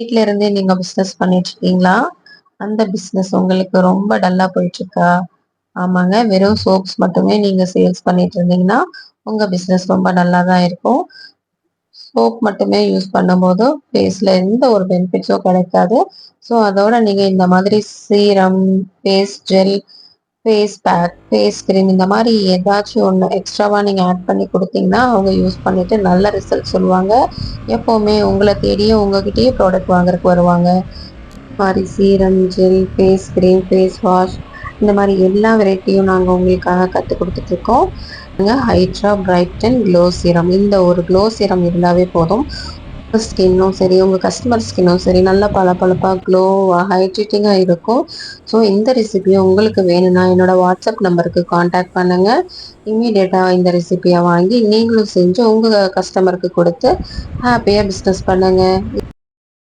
வீட்ல இருந்தே நீங்க பிசினஸ் பண்ணிட்டு இருக்கீங்களா? அந்த பிசினஸ் உங்களுக்கு ரொம்ப டல்லா போயிட்டு இருக்கா? ஆமாங்க. வெறும் சோப்ஸ் மட்டுமே நீங்க சேல்ஸ் பண்ணிட்டு இருந்தீங்கன்னா, உங்க பிசினஸ் ரொம்ப டல்லா தான் இருக்கும். சோப் மட்டுமே யூஸ் பண்ணும்போது ஃபேஸ்ல எந்த ஒரு பெனிஃபிட்ஸும் கிடைக்காது. ஸோ அதோட நீங்க இந்த மாதிரி serum, face gel, face pack, face cream இந்த மாரி ஏதாச்சும் ஒண்ணு எக்ஸ்ட்ராவா நீங்க ஆட் பண்ணி குடுத்தீங்கன்னா, அவங்க யூஸ் பண்ணிட்டு நல்ல ரிசல்ட் சொல்லுவாங்க. எப்பவுமே உங்கள தேடியே உங்ககிட்டயே ப்ராடக்ட் வாங்குறதுக்கு வருவாங்க. மாரி serum, gel, face cream, face wash இந்த மாரி எல்லா வெரைட்டியும் நாங்க உங்களுக்காக கத்துக் குடுத்துட்டுருக்கோம். Hydra brighten glow serum. இந்த ஒரு க்ளோ சீரம் இருந்தாவே போதும். உங்க ஸ்கின்னும் சரி, உங்க கஸ்டமர் ஸ்கின்னும் சரி நல்லா பளபளப்பா, க்ளோவா, ஹைட்ரேட்டிங்கா இருக்கும். ஸோ இந்த ரெசிபியும் உங்களுக்கு வேணும்னா என்னோட வாட்ஸ்அப் நம்பருக்கு கான்டாக்ட் பண்ணுங்க. இம்மீடியட்டா இந்த ரெசிபிய வாங்கி நீங்களும் செஞ்சு உங்க கஸ்டமருக்கு குடுத்து ஹேப்பியா பிசினஸ் பண்ணுங்க.